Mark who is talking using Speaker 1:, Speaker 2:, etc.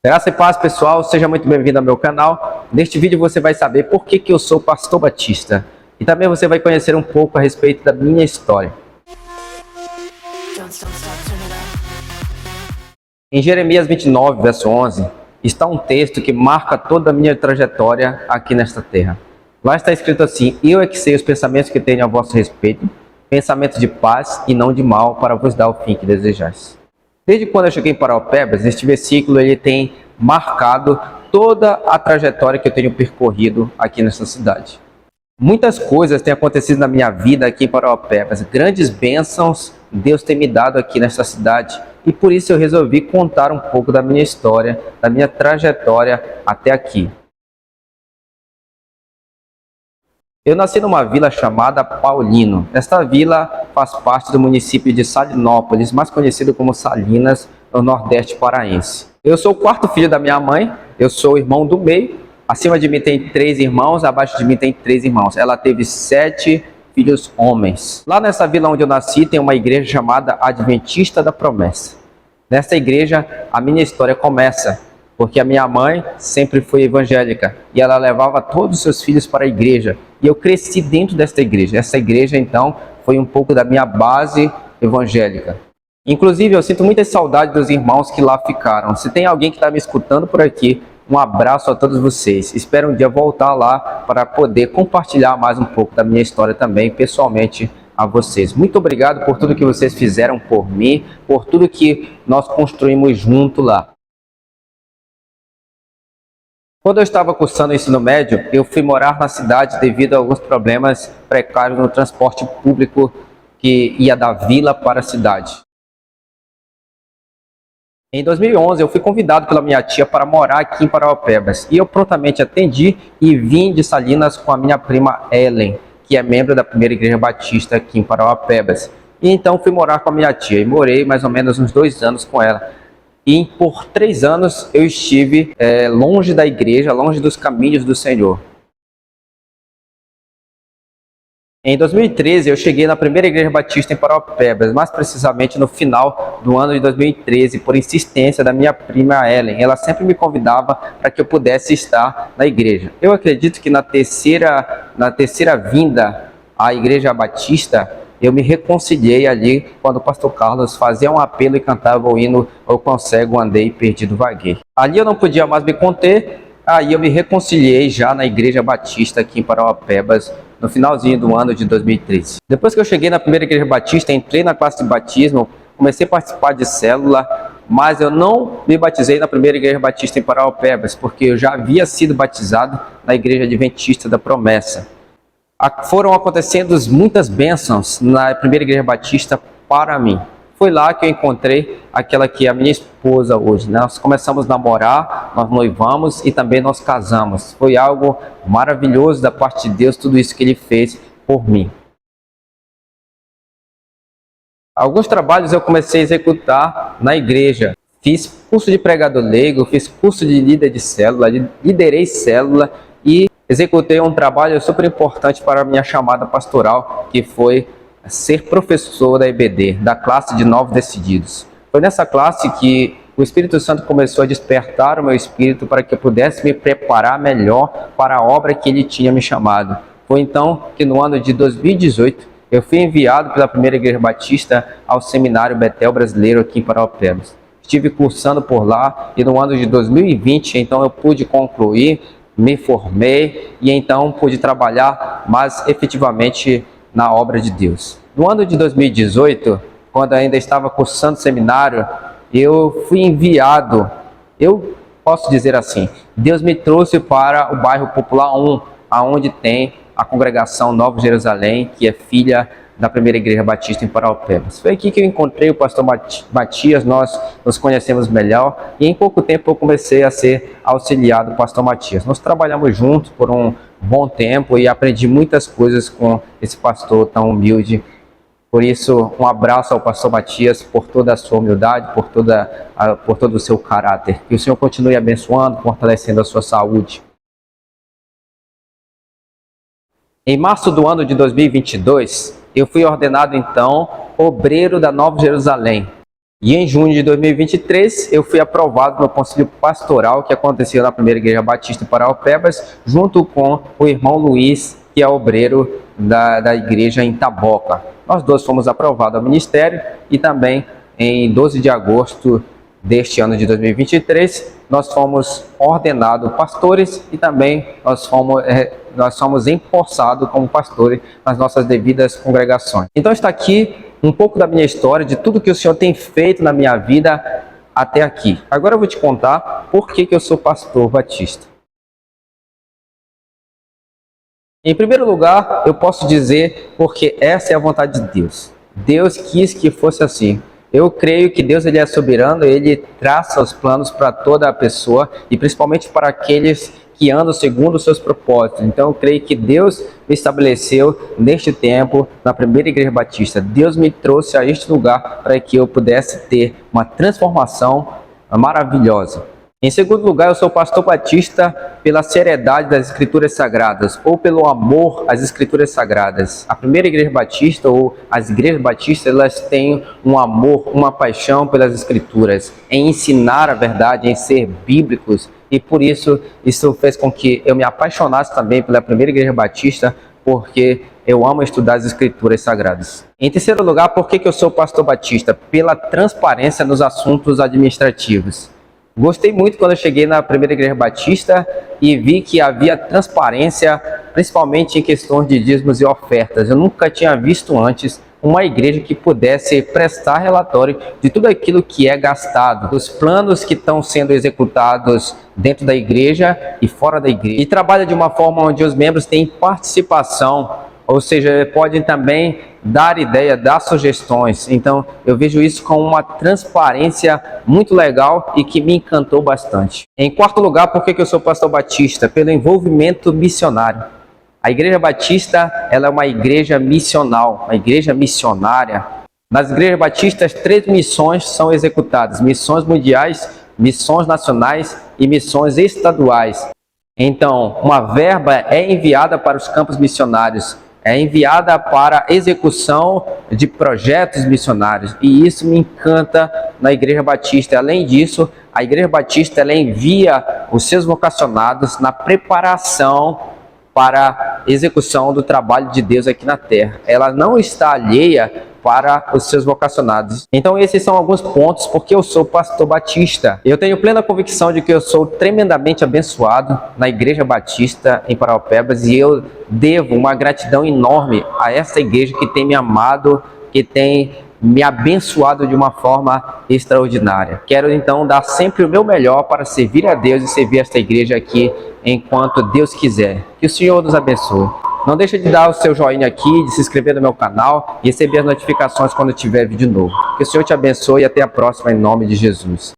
Speaker 1: Graça e paz, pessoal, seja muito bem-vindo ao meu canal. Neste vídeo você vai saber por que eu sou pastor batista. E também você vai conhecer um pouco a respeito da minha história. Em Jeremias 29, verso 11, está um texto que marca toda a minha trajetória aqui nesta terra. Lá está escrito assim: eu é que sei os pensamentos que tenho a vosso respeito, pensamentos de paz e não de mal, para vos dar o fim que desejais. Desde quando eu cheguei em Paraupebas, este versículo ele tem marcado toda a trajetória que eu tenho percorrido aqui nessa cidade. Muitas coisas têm acontecido na minha vida aqui em Paraupebas, grandes bênçãos Deus tem me dado aqui nessa cidade, e por isso eu resolvi contar um pouco da minha história, da minha trajetória até aqui. Eu nasci numa vila chamada Paulino. Esta vila faz parte do município de Salinópolis, mais conhecido como Salinas, no Nordeste paraense. Eu sou o quarto filho da minha mãe, eu sou o irmão do meio. Acima de mim tem 3 irmãos, abaixo de mim tem 3 irmãos. Ela teve 7 filhos homens. Lá nessa vila onde eu nasci tem uma igreja chamada Adventista da Promessa. Nessa igreja a minha história começa, porque a minha mãe sempre foi evangélica e ela levava todos os seus filhos para a igreja. E eu cresci dentro desta igreja. Essa igreja, então, foi um pouco da minha base evangélica. Inclusive, eu sinto muita saudade dos irmãos que lá ficaram. Se tem alguém que está me escutando por aqui, um abraço a todos vocês. Espero um dia voltar lá para poder compartilhar mais um pouco da minha história também, pessoalmente, a vocês. Muito obrigado por tudo que vocês fizeram por mim, por tudo que nós construímos junto lá. Quando eu estava cursando o ensino médio, eu fui morar na cidade devido a alguns problemas precários no transporte público que ia da vila para a cidade. Em 2011, eu fui convidado pela minha tia para morar aqui em Paraupebas e eu prontamente atendi e vim de Salinas com a minha prima Ellen, que é membro da primeira igreja batista aqui em Paraupebas. E então fui morar com a minha tia e morei mais ou menos uns 2 anos com ela. E por 3 anos eu estive longe da igreja, longe dos caminhos do Senhor. Em 2013 eu cheguei na primeira igreja batista em Paraupebas, mais precisamente no final do ano de 2013, por insistência da minha prima Ellen. Ela sempre me convidava para que eu pudesse estar na igreja. Eu acredito que na terceira vinda à igreja batista, eu me reconciliei ali quando o pastor Carlos fazia um apelo e cantava o hino "Eu Consigo, Andei, Perdido, Vaguei". Ali eu não podia mais me conter, aí eu me reconciliei já na igreja batista aqui em Paraupebas, no finalzinho do ano de 2013. Depois que eu cheguei na primeira igreja batista, entrei na classe de batismo, comecei a participar de célula, mas eu não me batizei na primeira igreja batista em Paraupebas, porque eu já havia sido batizado na igreja adventista da Promessa. Foram acontecendo muitas bênçãos na primeira igreja batista para mim. Foi lá que eu encontrei aquela que é a minha esposa hoje. Nós começamos a namorar, nós noivamos e também nós casamos. Foi algo maravilhoso da parte de Deus, tudo isso que Ele fez por mim. Alguns trabalhos eu comecei a executar na igreja. Fiz curso de pregador leigo, fiz curso de líder de célula, liderei célula e executei um trabalho super importante para a minha chamada pastoral, que foi ser professor da EBD, da classe de Novos Decididos. Foi nessa classe que o Espírito Santo começou a despertar o meu espírito para que eu pudesse me preparar melhor para a obra que Ele tinha me chamado. Foi então que no ano de 2018 eu fui enviado pela primeira igreja batista ao seminário Betel brasileiro aqui em Paraupebas. Estive cursando por lá e no ano de 2020 então eu pude concluir, me formei e então pude trabalhar mais efetivamente na obra de Deus. No ano de 2018, quando ainda estava cursando seminário, eu fui enviado, eu posso dizer assim, Deus me trouxe para o bairro Popular 1, aonde tem a congregação Nova Jerusalém, que é filha da primeira igreja batista em Paraupebas. Foi aqui que eu encontrei o pastor Matias, nós nos conhecemos melhor e em pouco tempo eu comecei a ser auxiliar do pastor Matias. Nós trabalhamos juntos por um bom tempo e aprendi muitas coisas com esse pastor tão humilde. Por isso, um abraço ao pastor Matias por toda a sua humildade, por todo o seu caráter. Que o Senhor continue abençoando, fortalecendo a sua saúde. Em março do ano de 2022, eu fui ordenado então obreiro da Nova Jerusalém. E em junho de 2023, eu fui aprovado no concílio pastoral que aconteceu na primeira igreja batista em Paraupebas, junto com o irmão Luiz, que é obreiro da igreja em Taboca. Nós dois fomos aprovados ao ministério e também em 12 de agosto deste ano de 2023, nós fomos ordenados pastores e também nós fomos empossados como pastores nas nossas devidas congregações. Então está aqui um pouco da minha história, de tudo que o Senhor tem feito na minha vida até aqui. Agora eu vou te contar por que eu sou pastor batista. Em primeiro lugar, eu posso dizer porque essa é a vontade de Deus. Deus quis que fosse assim. Eu creio que Deus ele é soberano, ele traça os planos para toda a pessoa e principalmente para aqueles que andam segundo os seus propósitos. Então eu creio que Deus me estabeleceu neste tempo, na primeira igreja batista. Deus me trouxe a este lugar para que eu pudesse ter uma transformação maravilhosa. Em segundo lugar, eu sou pastor batista pela seriedade das escrituras sagradas ou pelo amor às escrituras sagradas. A primeira igreja batista ou as igrejas batistas, elas têm um amor, uma paixão pelas escrituras, em ensinar a verdade, em ser bíblicos. E por isso fez com que eu me apaixonasse também pela primeira igreja batista, porque eu amo estudar as escrituras sagradas. Em terceiro lugar, por que eu sou pastor batista? Pela transparência nos assuntos administrativos. Gostei muito quando eu cheguei na primeira igreja batista e vi que havia transparência, principalmente em questões de dízimos e ofertas. Eu nunca tinha visto antes uma igreja que pudesse prestar relatório de tudo aquilo que é gastado, dos planos que estão sendo executados dentro da igreja e fora da igreja. E trabalha de uma forma onde os membros têm participação, ou seja, podem também dar ideia, dar sugestões. Então, eu vejo isso com uma transparência muito legal e que me encantou bastante. Em quarto lugar, por que eu sou pastor batista? Pelo envolvimento missionário. A igreja batista, ela é uma igreja missional, uma igreja missionária. Nas igrejas batistas, 3 missões são executadas: missões mundiais, missões nacionais e missões estaduais. Então, uma verba é enviada para os campos missionários, é enviada para execução de projetos missionários, e isso me encanta na Igreja Batista. Além disso, a Igreja Batista ela envia os seus vocacionados na preparação para a execução do trabalho de Deus aqui na terra. Ela não está alheia para os seus vocacionados. Então esses são alguns pontos porque eu sou pastor batista. Eu tenho plena convicção de que eu sou tremendamente abençoado na Igreja Batista em Paraupebas e eu devo uma gratidão enorme a essa igreja que tem me amado, que tem me abençoado de uma forma extraordinária. Quero então dar sempre o meu melhor para servir a Deus e servir esta igreja aqui enquanto Deus quiser. Que o Senhor nos abençoe. Não deixe de dar o seu joinha aqui, de se inscrever no meu canal e receber as notificações quando tiver vídeo novo. Que o Senhor te abençoe e até a próxima em nome de Jesus.